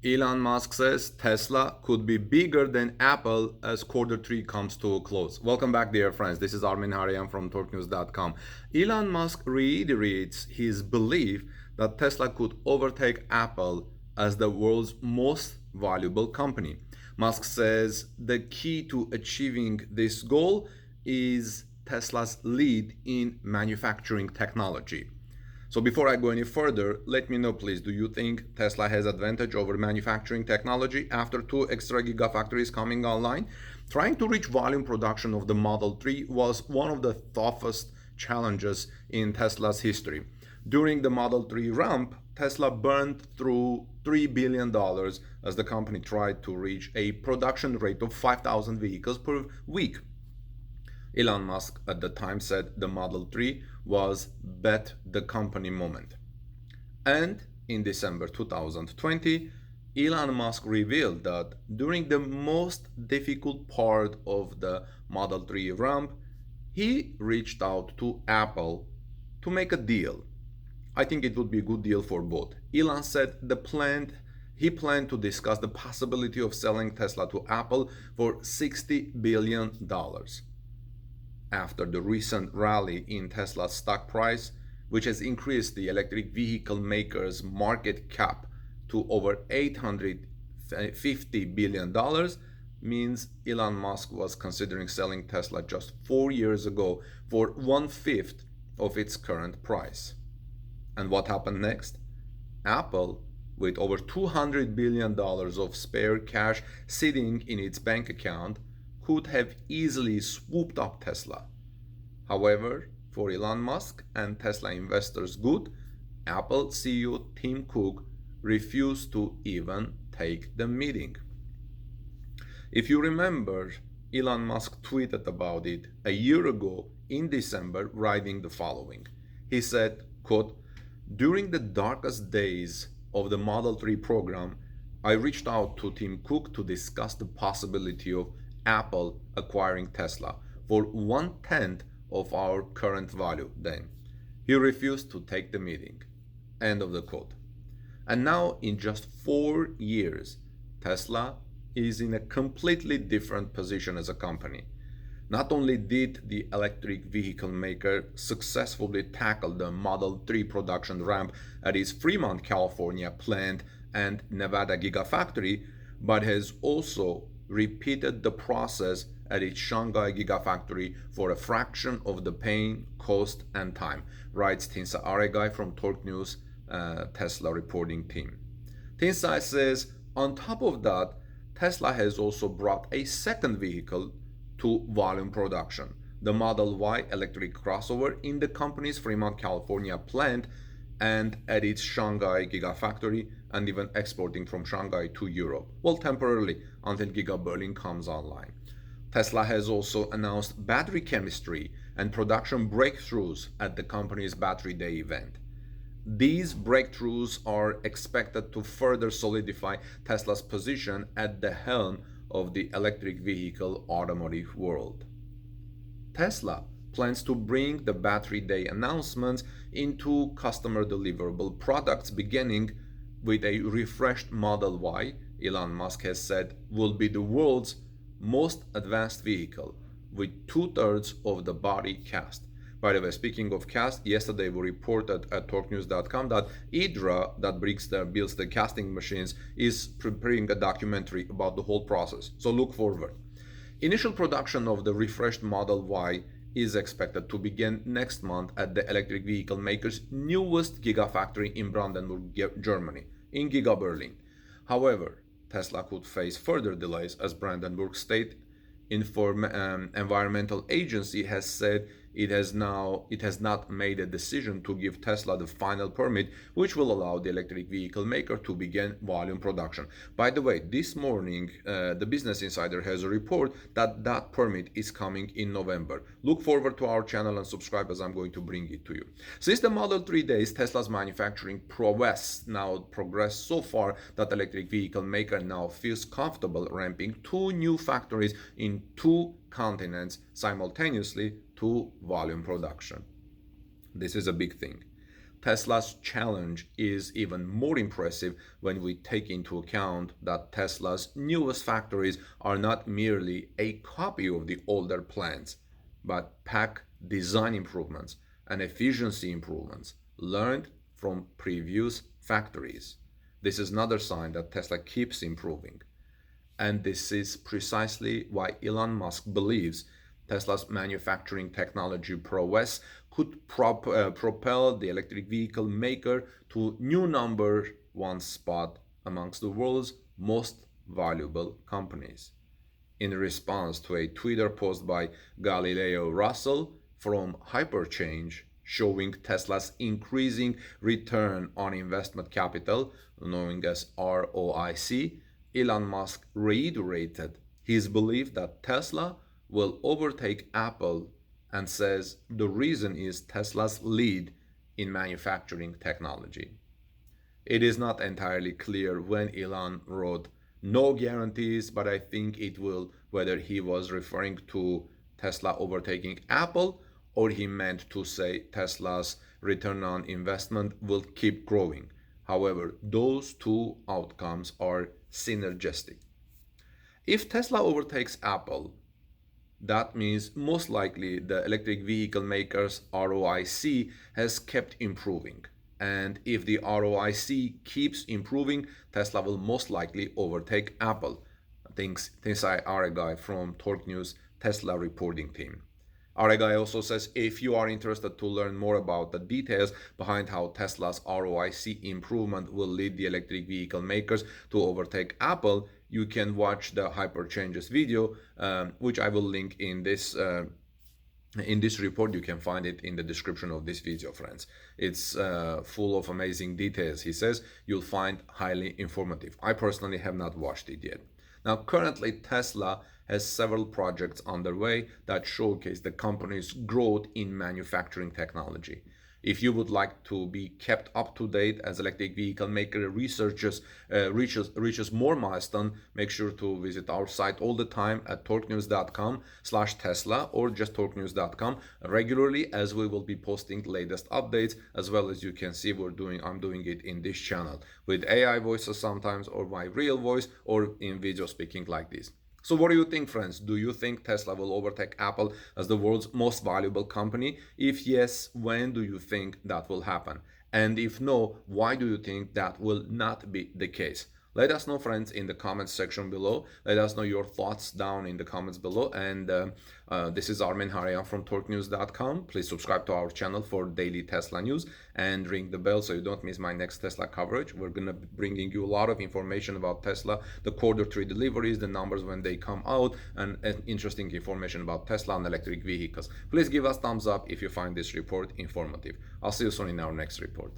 Elon Musk says Tesla could be bigger than Apple as quarter three comes to a close. Welcome back, dear friends. This is Armin Harian from TorqueNews.com. Elon Musk reiterates his belief that Tesla could overtake Apple as the world's most valuable company. Musk says the key to achieving this goal is Tesla's lead in manufacturing technology. So before I go any further, let me know please, do you think Tesla has advantage over manufacturing technology after two extra gigafactories coming online? Trying to reach volume production of the Model 3 was one of the toughest challenges in Tesla's history. During the Model 3 ramp, Tesla burned through $3 billion as the company tried to reach a production rate of 5,000 vehicles per week. Elon Musk at the time said the Model 3 was bet the company moment. And in December 2020, Elon Musk revealed that during the most difficult part of the Model 3 ramp, he reached out to Apple to make a deal. I think it would be a good deal for both. Elon said he planned to discuss the possibility of selling Tesla to Apple for $60 billion. After the recent rally in Tesla's stock price, which has increased the electric vehicle maker's market cap to over $850 billion, means Elon Musk was considering selling Tesla just 4 years ago for one-fifth of its current price. And what happened next? Apple, with over $200 billion of spare cash sitting in its bank account, could have easily swooped up Tesla. However, for Elon Musk and Tesla investors' good, Apple CEO Tim Cook refused to even take the meeting. If you remember, Elon Musk tweeted about it a year ago in December, writing the following. He said, quote, "During the darkest days of the Model 3 program, I reached out to Tim Cook to discuss the possibility of Apple acquiring Tesla for 1/10 of our current value then. He refused to take the meeting." End of the quote. And now, in just 4 years, Tesla is in a completely different position as a company. Not only did the electric vehicle maker successfully tackle the Model 3 production ramp at its Fremont, California plant and Nevada Gigafactory, but has also repeated the process at its Shanghai Gigafactory for a fraction of the pain, cost, and time, writes Tinsa Aregai from Torque News Tesla reporting team. Tinsa says, on top of that, Tesla has also brought a second vehicle to volume production, the Model Y electric crossover in the company's Fremont, California plant and at its Shanghai Gigafactory, and even exporting from Shanghai to Europe, well, temporarily until Giga Berlin comes online. Tesla has also announced battery chemistry and production breakthroughs at the company's Battery Day event. These breakthroughs are expected to further solidify Tesla's position at the helm of the electric vehicle automotive world. Tesla plans to bring the Battery Day announcements into customer deliverable products, beginning with a refreshed Model Y. Elon Musk has said will be the world's most advanced vehicle, with 2/3 of the body cast. By the way, speaking of cast, yesterday we reported at TorqueNews.com that IDRA, that builds the casting machines, is preparing a documentary about the whole process. So look forward. Initial production of the refreshed Model Y is expected to begin next month at the electric vehicle maker's newest gigafactory in Brandenburg, Germany, in Giga Berlin. However, Tesla could face further delays as Brandenburg State Environmental Agency has said it has not made a decision to give Tesla the final permit, which will allow the electric vehicle maker to begin volume production. By the way, this morning, the Business Insider has a report that permit is coming in November. Look forward to our channel and subscribe, as I'm going to bring it to you. Since the Model 3 days, Tesla's manufacturing prowess now progressed so far that electric vehicle maker now feels comfortable ramping 2 new factories in 2 continents simultaneously to volume production. This is a big thing. Tesla's challenge is even more impressive when we take into account that Tesla's newest factories are not merely a copy of the older plants, but pack design improvements and efficiency improvements learned from previous factories. This is another sign that Tesla keeps improving. And this is precisely why Elon Musk believes Tesla's manufacturing technology prowess could propel the electric vehicle maker to new number one spot amongst the world's most valuable companies. In response to a Twitter post by Galileo Russell from Hyperchange showing Tesla's increasing return on investment capital, known as ROIC, Elon Musk reiterated his belief that Tesla will overtake Apple and says the reason is Tesla's lead in manufacturing technology. It is not entirely clear when Elon wrote no guarantees, but I think it will, whether he was referring to Tesla overtaking Apple or he meant to say Tesla's return on investment will keep growing. However, those two outcomes are synergistic. If Tesla overtakes Apple, that means most likely the electric vehicle maker's ROIC has kept improving. And if the ROIC keeps improving, Tesla will most likely overtake Apple. Thinks Aragai from Torque News Tesla reporting team. Aragai also says if you are interested to learn more about the details behind how Tesla's ROIC improvement will lead the electric vehicle makers to overtake Apple, you can watch the Hyperchanges video, which I will link in this report. You can find it in the description of this video, friends. It's full of amazing details. He says you'll find highly informative. I personally have not watched it yet. Now, currently, Tesla has several projects underway that showcase the company's growth in manufacturing technology. If you would like to be kept up to date as electric vehicle maker researches reaches more milestone, make sure to visit our site all the time at torquenews.com/Tesla or just torquenews.com regularly, as we will be posting latest updates, as well as you can see I'm doing it in this channel with AI voices sometimes, or my real voice, or in video speaking like this. So what do you think, friends? Do you think Tesla will overtake Apple as the world's most valuable company? If yes, when do you think that will happen? And if no, why do you think that will not be the case? Let us know, friends, in the comments section below. Let us know your thoughts down in the comments below. And this is Armen Harayan from torquenews.com. Please subscribe to our channel for daily Tesla news and ring the bell so you don't miss my next Tesla coverage. We're going to be bringing you a lot of information about Tesla, the Q3 deliveries, the numbers when they come out, and interesting information about Tesla and electric vehicles. Please give us thumbs up if you find this report informative. I'll see you soon in our next report.